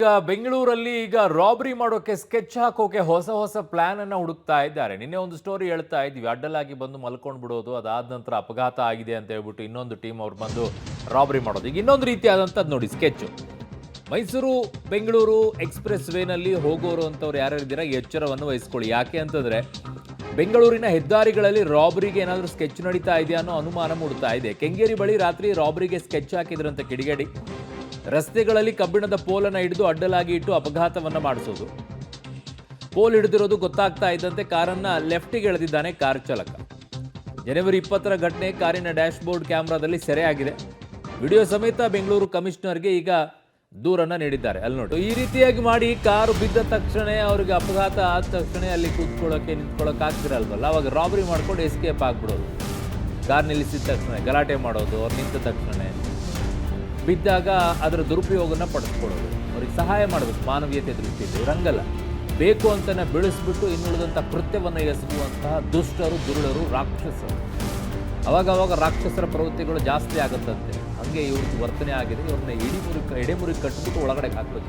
ಈಗ ಬೆಂಗಳೂರಲ್ಲಿ ರಾಬರಿ ಮಾಡೋಕೆ ಸ್ಕೆಚ್ ಹಾಕೋಕೆ ಹೊಸ ಪ್ಲಾನ್ ಅನ್ನ ಹುಡುಕ್ತಾ ಇದ್ದಾರೆ. ನಿನ್ನೆ ಒಂದು ಸ್ಟೋರಿ ಹೇಳ್ತಾ ಇದ್ವಿ, ಅಡ್ಡಲಾಗಿ ಬಂದು ಮಲ್ಕೊಂಡು ಬಿಡೋದು, ಅದಾದ ನಂತರ ಅಪಘಾತ ಆಗಿದೆ ಅಂತ ಹೇಳ್ಬಿಟ್ಟು ಇನ್ನೊಂದು ಟೀಮ್ ಅವ್ರು ಬಂದು ರಾಬರಿ ಮಾಡೋದು. ಈಗ ಇನ್ನೊಂದು ರೀತಿಯಾದಂಥದ್ದು ನೋಡಿ ಸ್ಕೆಚ್. ಮೈಸೂರು ಬೆಂಗಳೂರು ಎಕ್ಸ್ಪ್ರೆಸ್ ವೇನಲ್ಲಿ ಹೋಗೋರು ಅಂತವ್ರು ಯಾರ್ಯಾರಿದ್ದೀರಾ ಎಚ್ಚರವನ್ನು ವಹಿಸ್ಕೊಳ್ಳಿ. ಯಾಕೆ ಅಂತಂದ್ರೆ ಬೆಂಗಳೂರಿನ ಹೆದ್ದಾರಿಗಳಲ್ಲಿ ರಾಬರಿಗೆ ಏನಾದರೂ ಸ್ಕೆಚ್ ನಡೀತಾ ಇದೆಯಾ ಅನ್ನೋ ಅನುಮಾನ ಮೂಡ್ತಾ ಇದೆ. ಕೆಂಗೇರಿ ಬಳಿ ರಾತ್ರಿ ರಾಬರಿಗೆ ಸ್ಕೆಚ್ ಹಾಕಿದ್ರಂತ ಕಿಡಿಗೇಡಿ. ರಸ್ತೆಗಳಲ್ಲಿ ಕಬ್ಬಿಣದ ಪೋಲನ್ನು ಹಿಡಿದು ಅಡ್ಡಲಾಗಿ ಇಟ್ಟು ಅಪಘಾತವನ್ನ ಮಾಡಿಸೋದು. ಪೋಲ್ ಹಿಡಿದಿರೋದು ಗೊತ್ತಾಗ್ತಾ ಇದ್ದಂತೆ ಕಾರನ್ನ ಲೆಫ್ಟಿಗೆ ಎಳೆದಿದ್ದಾನೆ ಕಾರ್ ಚಾಲಕ. ಜನವರಿ 20ರ ಘಟನೆ ಕಾರಿನ ಡ್ಯಾಶ್ ಬೋರ್ಡ್ ಕ್ಯಾಮೆರಾದಲ್ಲಿ ಸೆರೆಯಾಗಿದೆ. ವಿಡಿಯೋ ಸಮೇತ ಬೆಂಗಳೂರು ಕಮಿಷನರ್ಗೆ ಈಗ ದೂರನ್ನ ನೀಡಿದ್ದಾರೆ. ಅಲ್ಲಿ ನೋಡಿ, ಈ ರೀತಿಯಾಗಿ ಮಾಡಿ ಕಾರು ಬಿದ್ದ ತಕ್ಷಣ ಅವ್ರಿಗೆ ಅಪಘಾತ ಆದ ತಕ್ಷಣ ಅಲ್ಲಿ ನಿಂತ್ಕೊಳ್ಳೋಕೆ ಆಗ್ತಿರಲ್ವಲ್ಲ, ಅವಾಗ ರಾಬರಿ ಮಾಡ್ಕೊಂಡು ಎಸ್ಕೇಪ್ ಆಗ್ಬಿಡೋದು. ಕಾರ್ ನಿಲ್ಲಿಸಿದ ತಕ್ಷಣ ಗಲಾಟೆ ಮಾಡೋದು, ಅವ್ರು ನಿಂತ ತಕ್ಷಣ ಬಿದ್ದಾಗ ಅದರ ದುರುಪಯೋಗನ ಪಡಿಸ್ಕೊಳ್ಳೋದು. ಅವ್ರಿಗೆ ಸಹಾಯ ಮಾಡಬೇಕು ಮಾನವೀಯತೆ ದೃಷ್ಟಿಯಿಂದ. ಇವ್ರಂಗಲ್ಲ, ಬೇಕು ಅಂತಲೇ ಬೆಳೆಸ್ಬಿಟ್ಟು ಇನ್ನುಳಿದಂಥ ಕೃತ್ಯವನ್ನು ಎಸಗುವಂತಹ ದುಷ್ಟರು, ದುರುಳರು, ರಾಕ್ಷಸರು. ಅವಾಗ ರಾಕ್ಷಸರ ಪ್ರವೃತ್ತಿಗಳು ಜಾಸ್ತಿ ಆಗುತ್ತಂತೆ. ಹಂಗೆ ಇವ್ರದ್ದು ವರ್ತನೆ ಆಗಿದೆ. ಇವ್ರನ್ನ ಎಡೆಮುರಿ ಕಟ್ಬಿಟ್ಟು ಒಳಗಡೆ ಹಾಕ್ಬೇಕು.